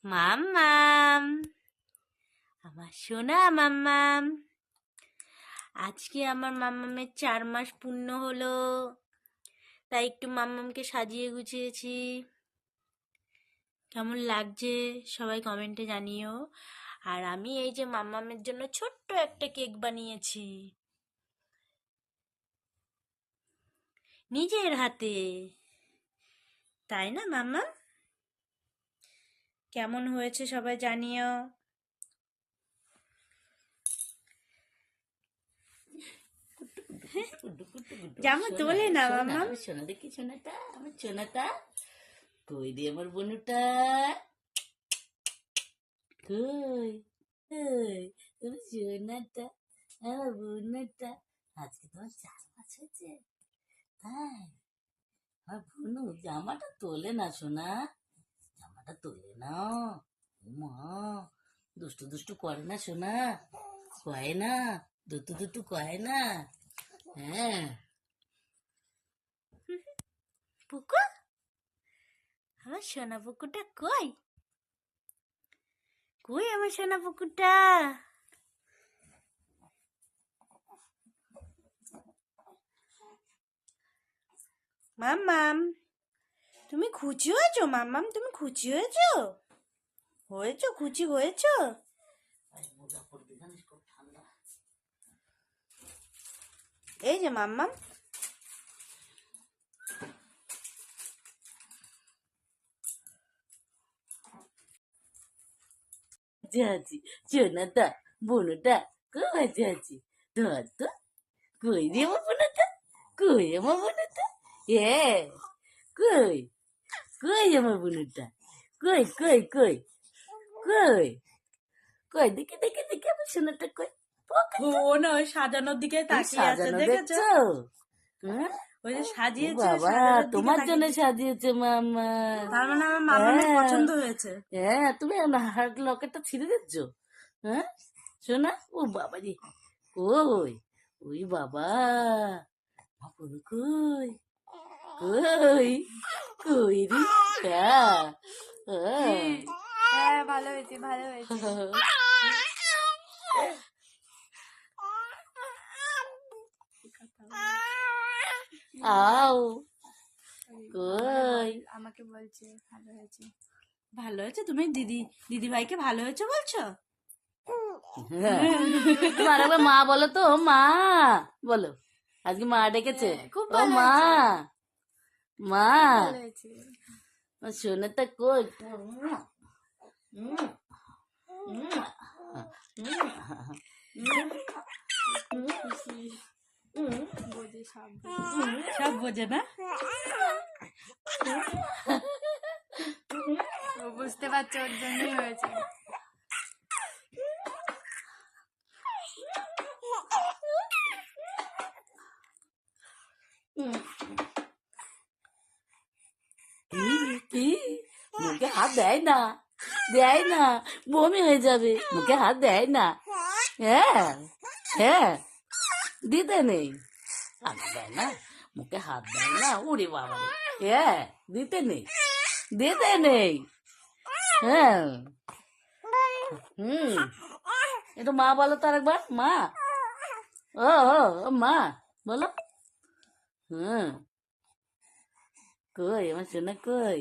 মাম্মাম, আমার সোনা মাম্মাম। আজকে আমার মাম্মামের 4 মাস পূর্ণ হলো, তাই একটু মাম্মামকে সাজিয়ে গুছিয়েছি। কেমন লাগছে সবাই কমেন্টে জানিও। আর আমি এই যে মাম্মামের জন্য ছোট্ট একটা কেক বানিয়েছি নিজের হাতে, তাই না মাম্মাম? কেমন হয়েছে সবাই জানিও। জামা তোলে না মাম্মাম। সোনা দেখি সোনাটা, আমার সোনাটা কই রে, আমার বনুটা কই, তোমার সোনাটা, আমার বনুটা। আজকে তোমার 4 মাস হয়েছে, তাই? আমার বনু জামাটা তোলে না সোনা, জামাটা তোলে না। মা দুষ্টু দুষ্টু করে না সোনা, কয় না, দুটু দুটু কয় না। হ্যাঁ পুকু, আমার সোনা পুকুরটা কই? কই আমার সোনা পুকুরটা? মাম্মাম, তুমি খুশি হয়েছো? মাম্মাম, তুমি খুশি হয়েছো? হয়েছো, খুশি হয়েছো? এই যে মাম্মাম, যাচ্ছি সোনাটা, বনুটা কই যাচ্ছি, ধর তো, কই রে আমার বনুটা, কই আমার বনুটা, এ কই, কই আমার বনুটা, কই কই কই কই, কই দেখে দেখে দেখে আমার সোনাটা কই। ও না ওই সাজানোর দিকে তাকিয়ে আছে, সাজানো দেখেছো? দেখছো? হ্যাঁ? ওই যে ও সাজিয়েছে, বাবা, সাজানোর দিকে তোমার জন্য তাকিয়ে। সাজিয়েছে মামা। তার মানে আমার মামামের হ্যাঁ পছন্দ হয়েছে। হ্যাঁ, তুমি হার্ট লকেটটা ছিঁড়ে দিচ্ছ। হ্যাঁ শোনা, ও বাবা রে, কই, ওই বাবা, বাবু কই, কই, কই রে, হ্যাঁ, ভালো হয়েছে, ভালো হয়েছে। আও কই, আমাকে বলছে ভালো হয়েছে। ভালো হয়েছে? তুমি দিদি ভাইকে ভালো হয়েছে বলছো? তোমার একবার মা বলো তো, মা বলো, আজকে মা ডেকেছে, খুব ও ভালো মা, হয়েছে, মা, ভালো হয়েছে। সোনাটা কই, বোঝে, সব বোঝে না? ও বুঝতে পারছে, ওর জন্যই হয়েছে। মুখে হাত দেয় না, দেয় না, বমি হয়ে যাবে, মুখে হাত দেয় না। হ্যাঁ হ্যাঁ, দিতে নেই, হাত দেয় না, মুখে হাত দেয় না, উড়ি বাবা রে, হ্যাঁ দিতে নেই, দিতে নেই। হ্যাঁ হুম, একটু মা বলো তো আরেকবার, মা, ও ও মা বলো। হুম, কই আমার সোনা কই।